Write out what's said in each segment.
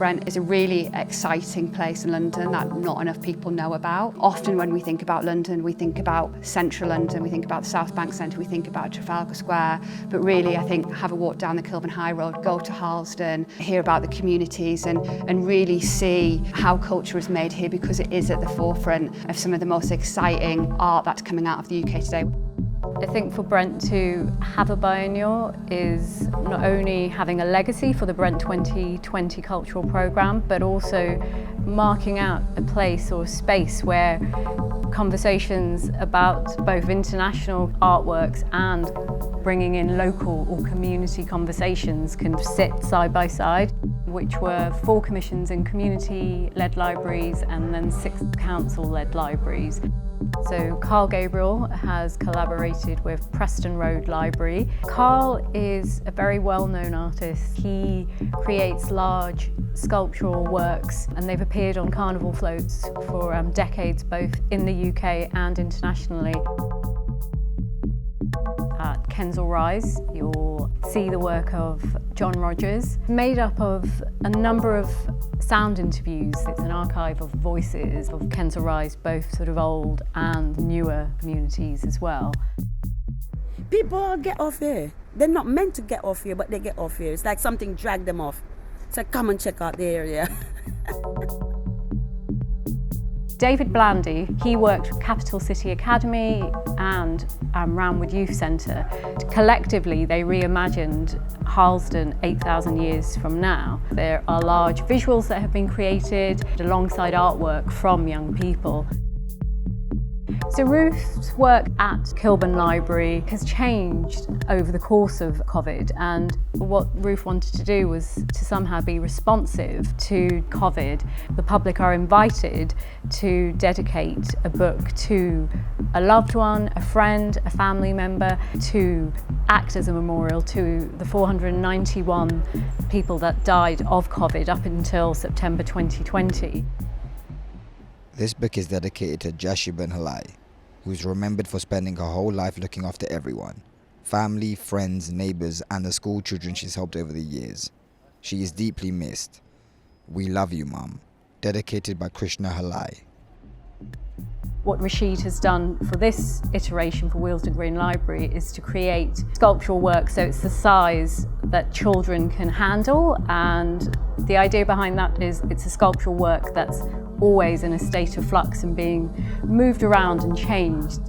Brent is a really exciting place in London that not enough people know about. Often when we think about London, we think about central London, we think about the South Bank Centre, we think about Trafalgar Square, but really I think have a walk down the Kilburn High Road, go to Harlesden, hear about the communities and really see how culture is made here, because it is at the forefront of some of the most exciting art that's coming out of the UK today. I think for Brent to have a biennial is not only having a legacy for the Brent 2020 cultural programme, but also marking out a place or space where conversations about both international artworks and bringing in local or community conversations can sit side by side, which were 4 commissions in community-led libraries and then 6 council-led libraries. So Carl Gabriel has collaborated with Preston Road Library. Carl is a very well-known artist. He creates large sculptural works and they've appeared on carnival floats for decades, both in the UK and internationally. At Kensal Rise, you'll see the work of John Rogers, made up of a number of sound interviews. It's an archive of voices of Kensal Rise, both sort of old and newer communities as well. People get off here. They're not meant to get off here, but they get off here. It's like something dragged them off. It's like, come and check out the area. David Blandy, he worked with Capital City Academy and Ramwood Youth Centre. Collectively, they reimagined Harlesden 8,000 years from now. There are large visuals that have been created alongside artwork from young people. So Ruth's work at Kilburn Library has changed over the course of COVID, and what Ruth wanted to do was to somehow be responsive to COVID. The public are invited to dedicate a book to a loved one, a friend, a family member, to act as a memorial to the 491 people that died of COVID up until September 2020. This book is dedicated to Yasmin Beale, who is remembered for spending her whole life looking after everyone, family, friends, neighbours and the school children she's helped over the years. She is deeply missed. We love you, Mum. Dedicated by Krishna Halai. What Rasheed has done for this iteration for Wealdstone Green Library is to create sculptural work so it's the size that children can handle, and the idea behind that is it's a sculptural work that's always in a state of flux and being moved around and changed.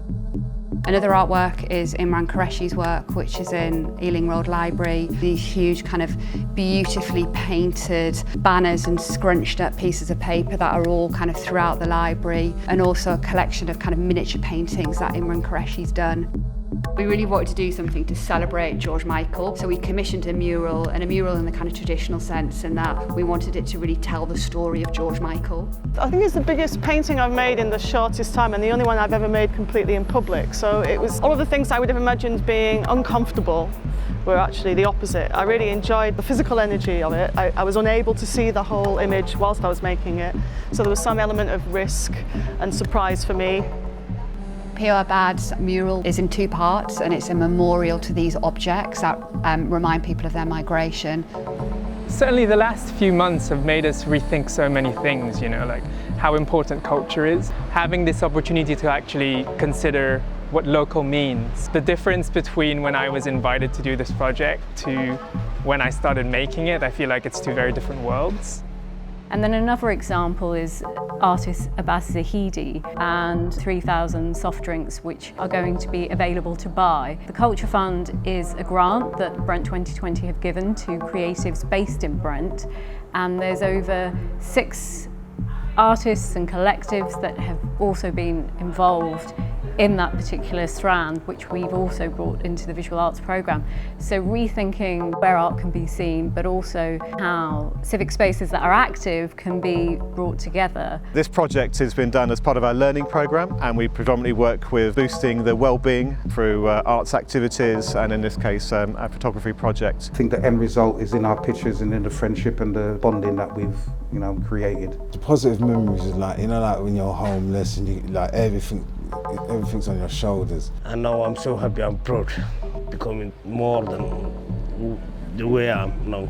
Another artwork is Imran Qureshi's work, which is in Ealing Road Library. These huge kind of beautifully painted banners and scrunched up pieces of paper that are all kind of throughout the library, and also a collection of kind of miniature paintings that Imran Qureshi's done. We really wanted to do something to celebrate George Michael, so we commissioned a mural, and a mural in the kind of traditional sense, in that we wanted it to really tell the story of George Michael. I think it's the biggest painting I've made in the shortest time, and the only one I've ever made completely in public. So it was all of the things I would have imagined being uncomfortable were actually the opposite. I really enjoyed the physical energy of it. I was unable to see the whole image whilst I was making it, so there was some element of risk and surprise for me. P.O. Abad's mural is in 2 parts, and it's a memorial to these objects that remind people of their migration. Certainly the last few months have made us rethink so many things, you know, like how important culture is. Having this opportunity to actually consider what local means. The difference between when I was invited to do this project to when I started making it, I feel like it's 2 very different worlds. And then another example is artist Abbas Zahidi and 3,000 soft drinks which are going to be available to buy. The Culture Fund is a grant that Brent 2020 have given to creatives based in Brent, and there's over 6 artists and collectives that have also been involved in that particular strand, which we've also brought into the visual arts programme. So rethinking where art can be seen, but also how civic spaces that are active can be brought together. This project has been done as part of our learning programme, and we predominantly work with boosting the well-being through arts activities, and in this case our photography project. I think the end result is in our pictures and in the friendship and the bonding that we've created. The positive memories is like, like when you're homeless and you like everything's on your shoulders. And now I'm so happy, I'm proud, becoming more than the way I am now.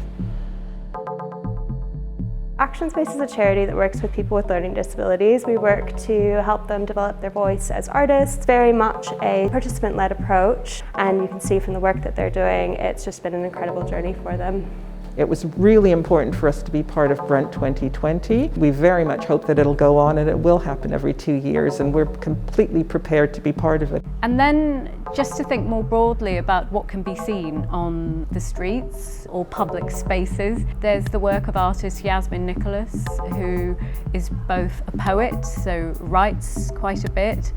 Action Space is a charity that works with people with learning disabilities. We work to help them develop their voice as artists. Very much a participant-led approach, and you can see from the work that they're doing, it's just been an incredible journey for them. It was really important for us to be part of Brent 2020. We very much hope that it'll go on, and it will happen every 2 years, and we're completely prepared to be part of it. And then just to think more broadly about what can be seen on the streets or public spaces, there's the work of artist Yasmin, who is both a poet, so writes quite a bit.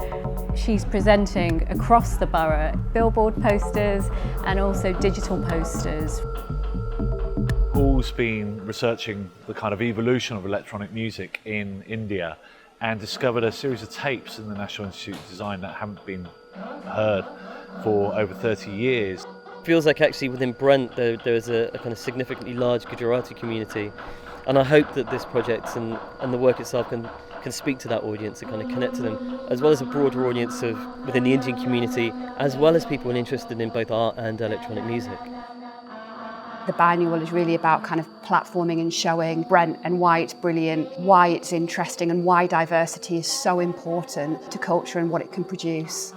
She's presenting across the borough billboard posters and also digital posters. Paul's been researching the kind of evolution of electronic music in India and discovered a series of tapes in the National Institute of Design that haven't been heard for over 30 years. It feels like actually within Brent there is a kind of significantly large Gujarati community, and I hope that this project and the work itself can speak to that audience and kind of connect to them, as well as a broader audience within the Indian community, as well as people interested in both art and electronic music. The biennial is really about kind of platforming and showing Brent and why it's brilliant, why it's interesting, and why diversity is so important to culture and what it can produce.